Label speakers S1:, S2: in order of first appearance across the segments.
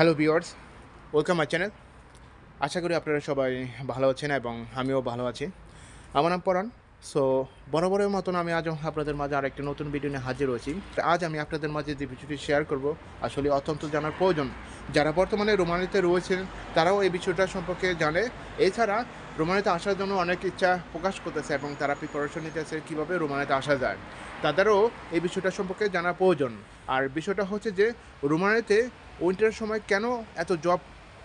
S1: Hello viewers, welcome my channel. আশা করি আপনারা সবাই ভালো আছেন এবং আমিও ভালো আছি। আমার নাম পরাণ। সো বরাবরের মতন আমি আজও আপনাদের মাঝে আরেকটি নতুন ভিডিও নিয়ে হাজির হয়েছি। আজ আমি আপনাদের মাঝে যে বিষয়টি শেয়ার করব আসলে অত্যন্ত জানার প্রয়োজন। যারা বর্তমানে রোমানিতে রয়েছেন তারাও এই বিষয়টা সম্পর্কে জানে। এছাড়া রোমানিতে আসার জন্য অনেক ইচ্ছা প্রকাশ করতেছে এবং তারা প্রিপারেশন নিতেছে কীভাবে রোমানিতে আসা যায়। তাদেরও এই বিষয়টা সম্পর্কে জানা প্রয়োজন। আর বিষয়টা হচ্ছে যে রোমানিতে উইন্টারের সময় কেন এত জব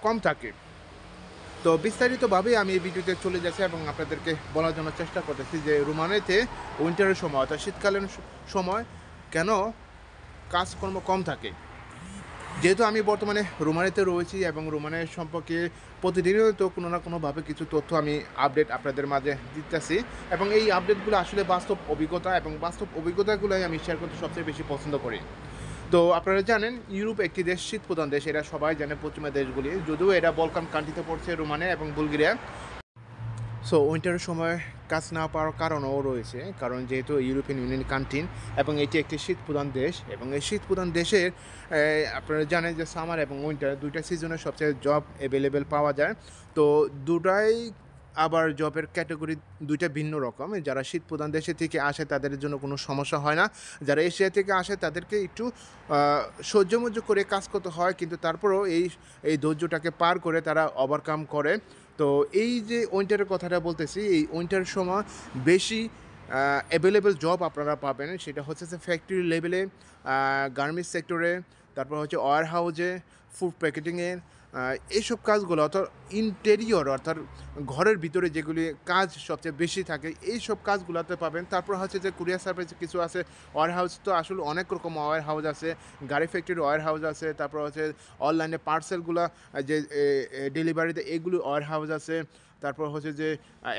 S1: কম থাকে। তো বিস্তারিতভাবে আমি এই ভিডিওতে চলে যাচ্ছি এবং আপনাদেরকে বলার জন্য চেষ্টা করতেছি যে রোমানিতে উইন্টারের সময় অর্থাৎ শীতকালীন সময় কেন কাজকর্ম কম থাকে। যেহেতু আমি বর্তমানে রোমানিতে রয়েছি এবং রোমানের সম্পর্কে প্রতিদিনই তো কোনো না কোনোভাবে কিছু তথ্য আমি আপডেট আপনাদের মাঝে দিতেছি এবং এই আপডেটগুলো আসলে বাস্তব অভিজ্ঞতা এবং বাস্তব অভিজ্ঞতাগুলোই আমি শেয়ার করতে সবচেয়ে বেশি পছন্দ করি। তো আপনারা জানেন ইউরোপ একটি দেশ, শীত প্রধান দেশ, এরা সবাই জানে পশ্চিমা দেশগুলি, যদিও এরা বলকান কান্ট্রিতে পড়ছে রোমানিয়া এবং বুলগেরিয়া। সো উইন্টারের সময় কাজ না পাওয়ার কারণও রয়েছে, কারণ যেহেতু ইউরোপিয়ান ইউনিয়ন কান্ট্রি এবং এটি একটি শীত প্রধান দেশ এবং এই শীত প্রধান দেশের আপনারা জানেন যে সামার এবং উইন্টার দুইটা সিজনে সবচেয়ে জব অ্যাভেলেবেল পাওয়া যায়। তো দুটাই আবার জবের ক্যাটাগরি দুইটা ভিন্ন রকম। যারা শীত প্রধান দেশে থেকে আসে তাদের জন্য কোনো সমস্যা হয় না, যারা এশিয়া থেকে আসে তাদেরকে একটু সহ্যমহ্য করে কাজ করতে হয়, কিন্তু তারপরেও এই ধৈর্যটাকে পার করে তারা ওভারকাম করে। তো এই যে উইন্টারের কথাটা বলতেছি, এই উইন্টারের সময় বেশি অ্যাভেলেবেল জব আপনারা পাবেন, সেটা হচ্ছে যে ফ্যাক্টরি লেভেলে, গার্মেন্টস সেক্টরে, তারপর হচ্ছে ওয়্যার হাউজে, ফুড প্যাকেটিংয়ের এইসব কাজগুলো, অর্থাৎ ইন্টেরিয়র অর্থাৎ ঘরের ভিতরে যেগুলি কাজ সবচেয়ে বেশি থাকে এই সব কাজগুলোতে পাবেন। তারপর হচ্ছে যে কুরিয়ার সার্ভিস কিছু আছে, ওয়্যার হাউস তো আসলে অনেক রকম ওয়্যার হাউস আছে, গাড়ি ফ্যাক্টরি ওয়্যার হাউস আছে, তারপর হচ্ছে অনলাইনে পার্সেলগুলো যে ডেলিভারিতে এগুলো ওয়্যার হাউস আছে, তারপর হচ্ছে যে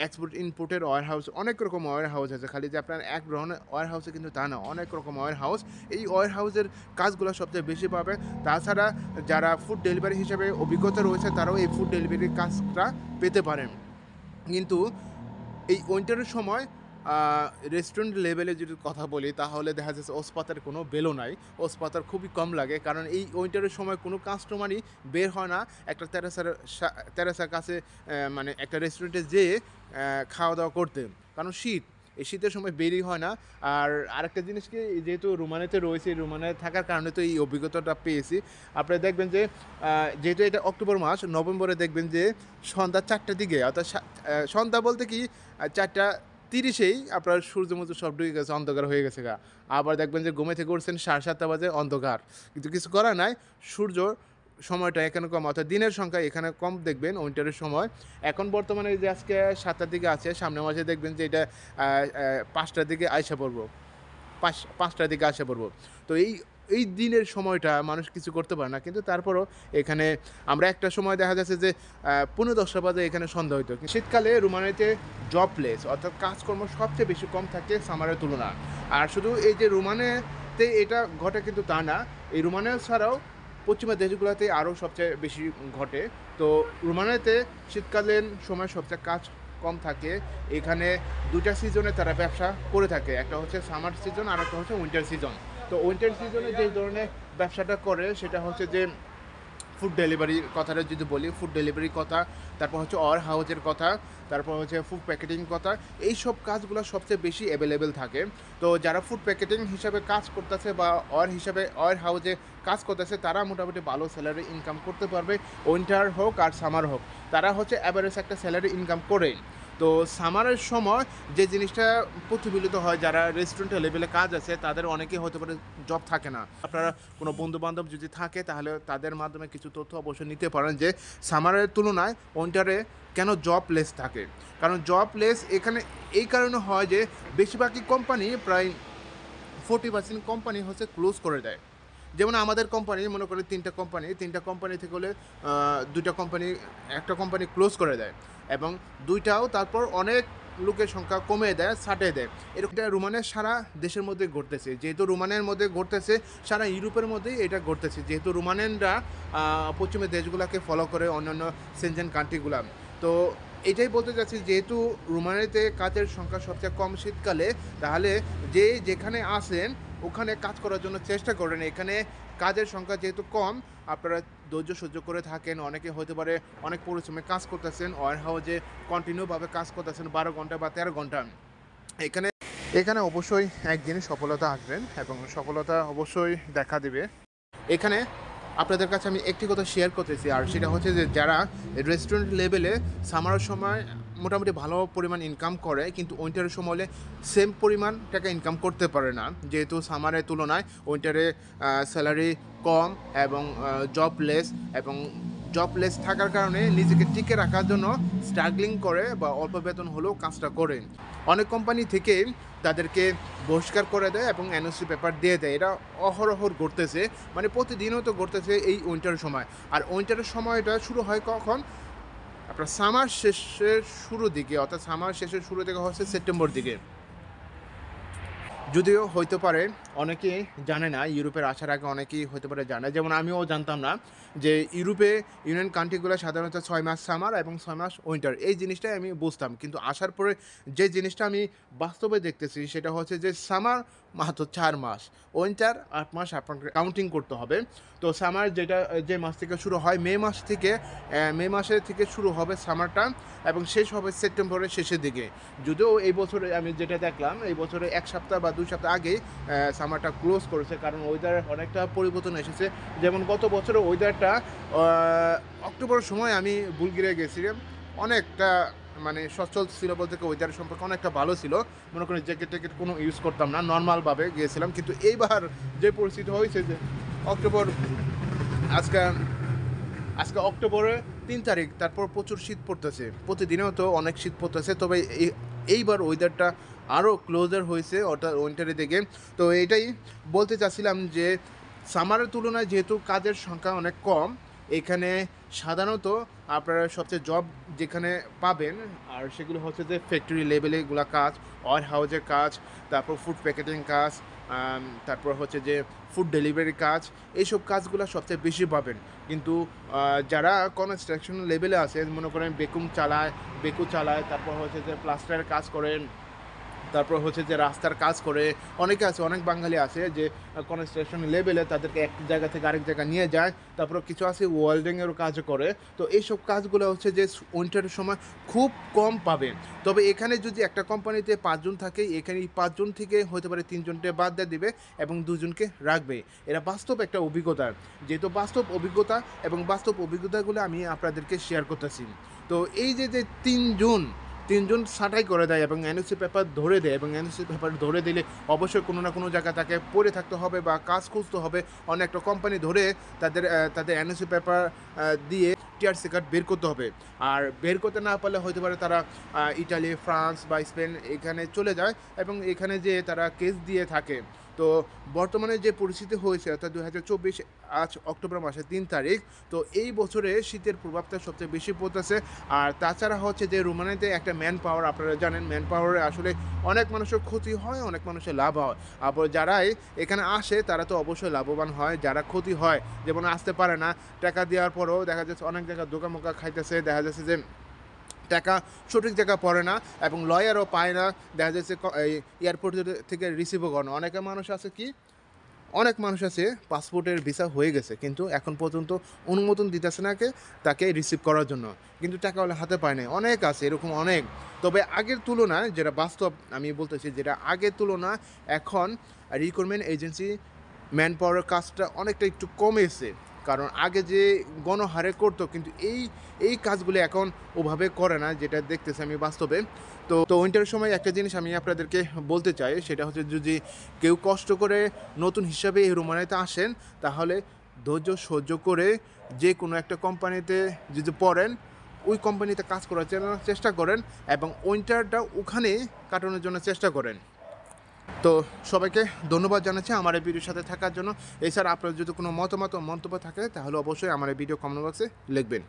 S1: এক্সপোর্ট ইনপোর্টের ওয়্যার হাউস, অনেক রকম ওয়্যার হাউস আছে। খালি যে আপনার এক ধরনের ওয়্যার হাউসে কিন্তু তা না, অনেক রকম ওয়্যার হাউস। এই ওয়্যার হাউসের কাজগুলো সবচেয়ে বেশি পাবে। তাছাড়া যারা ফুড ডেলিভারি হিসেবে অভিজ্ঞতা রয়েছে তারাও এই ফুড ডেলিভারির কাজটা পেতে পারেন। কিন্তু এই উইন্টারের সময় রেস্টুরেন্ট লেভেলে যদি কথা বলি তাহলে দেখা যাচ্ছে ওসপাতার কোনো বেলও নাই, ওসপাতার খুবই কম লাগে, কারণ এই উইন্টারের সময় কোনো কাস্টমারই বের হয় না একটা তেরাসার কাছে, মানে একটা রেস্টুরেন্টে যেয়ে খাওয়া দাওয়া করতে, কারণ শীত, এই শীতের সময় বেরই হয় না। আর আরেকটা জিনিস কি, যেহেতু রোমানিতে রয়েছে, রোমানে থাকার কারণে তো এই অভিজ্ঞতাটা পেয়েছি। আপনারা দেখবেন যে যেহেতু এটা অক্টোবর মাস, নভেম্বরে দেখবেন যে সন্ধ্যা 4টার দিকে, অর্থাৎ সন্ধ্যা বলতে কি 4টা 30-এই আপনার সূর্যমুর্য সব ঢুকে গেছে, অন্ধকার হয়ে গেছে গা। আবার দেখবেন যে ঘুমে থেকে উঠছেন 7:30 বাজে, অন্ধকার। কিন্তু কিছু করার নাই, সূর্য সময়টা এখানে কম, অর্থাৎ দিনের সংখ্যা এখানে কম দেখবেন উইন্টারের সময়। এখন বর্তমানে যে আজকে 7টার দিকে আছে, সামনের মাসে দেখবেন যে এটা 5টার দিকে আইসা পড়বো, 5টার দিকে আসা পড়বো। তো এই দিনের সময়টা মানুষ কিছু করতে পারে না, কিন্তু তারপরও এখানে আমরা একটা সময় দেখা যাচ্ছে যে 15-10টা বাজে এখানে সন্ধ্যা হইতো। শীতকালে রোমানিতে জবলেস অর্থাৎ কাজকর্ম সবচেয়ে বেশি কম থাকে সামারের তুলনা। আর শুধু এই যে রোমানিয়াতে এটা ঘটে কিন্তু তা না, এই রোমানিয়া ছাড়াও পশ্চিমা দেশগুলোতে আরও সবচেয়ে বেশি ঘটে। তো রোমানিয়াতে শীতকালীন সময় সবচেয়ে কাজ কম থাকে। এখানে দুইটা সিজনে তারা ব্যবসা করে থাকে, একটা হচ্ছে সামার সিজন আর একটা হচ্ছে উইন্টার সিজন। তো উইন্টার সিজনে যে ধরনের ব্যবসাটা করে সেটা হচ্ছে যে ফুড ডেলিভারির কথাটা যদি বলি, ফুড ডেলিভারির কথা, তারপর হচ্ছে ওয়্যার হাউসের কথা, তারপর হচ্ছে ফুড প্যাকেটিং কথা, এই সব কাজগুলো সবচেয়ে বেশি অ্যাভেলেবেল থাকে। তো যারা ফুড প্যাকেটিং হিসাবে কাজ করতেছে বা ওয়্যার হাউসে কাজ করতেছে তারা মোটামুটি ভালো স্যালারি ইনকাম করতে পারবে, উইন্টার হোক আর সামার হোক, তারা হচ্ছে অ্যাভারেজ একটা স্যালারি ইনকাম করে। তো সামারের সময় যে জিনিসটা প্রতিফলিত হয়, যারা রেস্টুরেন্টের লেভেলে কাজ আছে তাদের অনেকেই হতে পারে জব থাকে না। আপনারা কোনো বন্ধুবান্ধব যদি থাকে তাহলে তাদের মাধ্যমে কিছু তথ্য অবশ্যই নিতে পারেন যে সামারের তুলনায় উইন্টারে কেন জব লেস থাকে। কারণ জব লেস এখানে এই কারণে হয় যে বেশিরভাগই কোম্পানি, প্রায় 40% কোম্পানি হচ্ছে ক্লোজ করে দেয়। যেমন আমাদের কোম্পানি, মনে করি তিনটা কোম্পানি থেকে হলে দুইটা কোম্পানি, একটা কোম্পানি ক্লোজ করে দেয় এবং দুইটাও তারপর অনেক লোকের সংখ্যা কমিয়ে দেয়, ছাঁটিয়ে দেয়। এরকম এটা রোমানের সারা দেশের মধ্যে ঘটতেছে। যেহেতু রোমানের মধ্যে ঘটতেছে, সারা ইউরোপের মধ্যেই এটা ঘটতেছে, যেহেতু রোমানিয়ানরা পশ্চিমের দেশগুলোকে ফলো করে, অন্যান্য সেনজেন কান্ট্রিগুলো। তো এটাই বলতে চাচ্ছি, যেহেতু রোমানিয়াতে কাজের সংখ্যা সবচেয়ে কম শীতকালে, তাহলে যে যেখানে আসেন ওখানে কাজ করার জন্য চেষ্টা করেন। এখানে কাজের সংখ্যা যেহেতু কম, আপনারা ধৈর্য সহ্য করে থাকেন। অনেকে হতে পারে অনেক পরিশ্রমে কাজ করতেছেন, ওয়্যার হাউসে কন্টিনিউভাবে কাজ করতেছেন 12 ঘন্টা বা 13 ঘন্টা। এখানে এখানে অবশ্যই একদিন সফলতা আসবেন এবং সফলতা অবশ্যই দেখা দিবে। এখানে আপনাদের কাছে আমি একটি কথা শেয়ার করতেছি, আর সেটা হচ্ছে যে যারা রেস্টুরেন্ট লেভেলে সামারের সময় মোটামুটি ভালো পরিমাণ ইনকাম করে, কিন্তু উইন্টারের সময় হলে সেম পরিমাণ টাকা ইনকাম করতে পারে না, যেহেতু সামারের তুলনায় উইন্টারে স্যালারি কম এবং জবলেস থাকার কারণে নিজেকে টিকে রাখার জন্য স্ট্রাগলিং করে বা অল্প বেতন হলেও কাজটা করে। অনেক কোম্পানি থেকে তাদেরকে বহিষ্কার করে দেয় এবং এনওসি পেপার দিয়ে দেয়। এটা অহরহর ঘটতেছে, মানে প্রতিদিনও তো ঘটতেছে এই উইন্টারের সময়। আর উইন্টারের সময়টা শুরু হয় কখন? আপনার সামার শেষের শুরু দিকে, অর্থাৎ সামার শেষের শুরু দিকে হচ্ছে সেপ্টেম্বর দিকে। যদিও হইতে পারে অনেকে জানে না, ইউরোপের আসার আগে অনেকেই হতে পারে জানে, যেমন আমিও জানতাম না যে ইউরোপে ইউনিয়ন কান্ট্রিগুলো সাধারণত 6 মাস সামার এবং 6 মাস উইন্টার, এই জিনিসটাই আমি বুঝতাম। কিন্তু আসার পরে যে জিনিসটা আমি বাস্তবে দেখতেছি সেটা হচ্ছে যে সামার মাত্র 4 মাস, উইন্টার 8 মাস আপনাকে কাউন্টিং করতে হবে। তো সামার যে মাস থেকে শুরু হয়, মে মাসের থেকে শুরু হবে সামারটা এবং শেষ হবে সেপ্টেম্বরের শেষের দিকে। যদিও এই বছরে আমি যেটা দেখলাম, এই বছরে 1 সপ্তাহ বা 2 সপ্তাহ আগেই সামারটা ক্লোজ করেছে, কারণ ওয়েদার অনেকটা পরিবর্তন এসেছে। যেমন গত বছরের ওয়েদারটা অক্টোবরের সময় আমি বুলগেরিয়া গেছিলাম, অনেকটা মানে সচ্ছল ছিল বলতে ওয়েদার সম্পর্কে অনেকটা ভালো ছিল। মনে করেন জ্যাকেট কোনো ইউজ করতাম না, নর্মালভাবে গিয়েছিলাম। কিন্তু এইবার যে পরিস্থিতি হয়েছে যে অক্টোবর, আজকে অক্টোবরে 3 তারিখ, তারপর প্রচুর শীত পড়তেছে, প্রতিদিনেও তো অনেক শীত পড়তেছে। তবে এইবার ওয়েদারটা আরও ক্লোজার হয়েছে অর্থাৎ উইন্টারের দিকে। তো এটাই বলতে চাচ্ছিলাম যে সামারের তুলনায় যেহেতু কাজের সংখ্যা অনেক কম, এখানে সাধারণত আপনারা সবচেয়ে জব যেখানে পাবেন, আর সেগুলো হচ্ছে যে ফ্যাক্টরি লেভেলেগুলো কাজ, ওয়্যার হাউসের কাজ, তারপর ফুড প্যাকেটিং কাজ, তারপর হচ্ছে যে ফুড ডেলিভারি কাজ, এইসব কাজগুলো সবচেয়ে বেশি পাবেন। কিন্তু যারা কনস্ট্রাকশন লেভেলে আছে, মনে করেন বেকু চালায়, তারপর হচ্ছে যে প্লাস্টারের কাজ করেন, তারপর হচ্ছে যে রাস্তার কাজ করে, অনেকে আছে, অনেক বাঙালি আছে যে কনস্ট্রাকশন লেভেলে তাদেরকে এক জায়গা থেকে আরেক জায়গায় নিয়ে যায়। তারপর কিছু আছে ওয়েল্ডিংয়েরও কাজও করে। তো এইসব কাজগুলো হচ্ছে যে উইন্টারের সময় খুব কম পাবে। তবে এখানে যদি একটা কোম্পানিতে 5 জন থাকে, এখানে 5 জন থেকে হতে পারে 3 জনকে বাদ দিয়ে দিবে এবং 2 জনকে রাখবে। এরা বাস্তব একটা অভিজ্ঞতা, যেহেতু বাস্তব অভিজ্ঞতা এবং বাস্তব অভিজ্ঞতাগুলো আমি আপনাদেরকে শেয়ার করতেছি। তো এই যে 3 জন ছাঁটাই করে দেয় এবং এনওসি পেপার ধরে দেয়, এবং এনওসি পেপার ধরে দিলে অবশ্যই কোনো না কোনো জায়গা তাকে পড়ে থাকতে হবে বা কাজ খুঁজতে হবে। অনেকটা কোম্পানি ধরে তাদের এনওসি পেপার দিয়ে টিআরসি কার্ড বের করতে হবে। আর বের করতে না পারলে হতে পারে তারা ইটালি, ফ্রান্স বা স্পেন এখানে চলে যায় এবং এখানে যে তারা কেস দিয়ে থাকে। তো বর্তমানে যে পরিস্থিতি হয়েছে, অর্থাৎ 2024, আজ অক্টোবর মাসের 3 তারিখ, তো এই বছরে শীতের প্রভাবটা সবচেয়ে বেশি পড়তেছে। আর তাছাড়া হচ্ছে যে রোমানিয়াতে একটা ম্যান পাওয়ার, আপনারা জানেন ম্যান পাওয়ারে আসলে অনেক মানুষের ক্ষতি হয়, অনেক মানুষের লাভ হয়। আবার যারাই এখানে আসে তারা তো অবশ্যই লাভবান হয়, যারা ক্ষতি হয় যেমন আসতে পারে না, টাকা দেওয়ার পরেও দেখা যাচ্ছে অনেক জায়গায় দোকামোকা খাইতেছে, দেখা যাচ্ছে যে টাকা সঠিক জায়গা পড়ে না এবং লয়ারও পায় না, দেখা যাচ্ছে এয়ারপোর্ট থেকে রিসিভও করে না। অনেক মানুষ আছে পাসপোর্টের ভিসা হয়ে গেছে কিন্তু এখন পর্যন্ত অনুমোদন দিতেছে না তাকে রিসিভ করার জন্য, কিন্তু টাকা হলে হাতে পায় না। অনেক আছে এরকম, অনেক। তবে আগের তুলনায় যেটা বাস্তব আমি বলতেছি, যেটা আগের তুলনায় এখন রিক্রুটমেন্ট এজেন্সি ম্যান পাওয়ারের কাজটা অনেকটা একটু কমেছে, কারণ আগে যে গণহারে করতো, কিন্তু এই কাজগুলো এখন ওভাবে করে না, যেটা দেখতেছি আমি বাস্তবে। তো উইন্টারের সময় একটা জিনিস আমি আপনাদেরকে বলতে চাই, সেটা হচ্ছে যদি কেউ কষ্ট করে নতুন হিসাবে এই রোমানিয়াতে আসেন, তাহলে ধৈর্য সহ্য করে যে কোনো একটা কোম্পানিতে যদি পড়েন, ওই কোম্পানিতে কাজ করার জন্য চেষ্টা করেন এবং উইন্টারটা ওখানে কাটানোর জন্য চেষ্টা করেন। তো সবাইকে ধন্যবাদ জানাচ্ছি আমার এই ভিডিওর সাথে থাকার জন্য। এছাড়া আপনার যদি কোনো মন্তব্য থাকে তাহলে অবশ্যই আমার এই ভিডিও কমেন্ট বক্সে লিখবেন।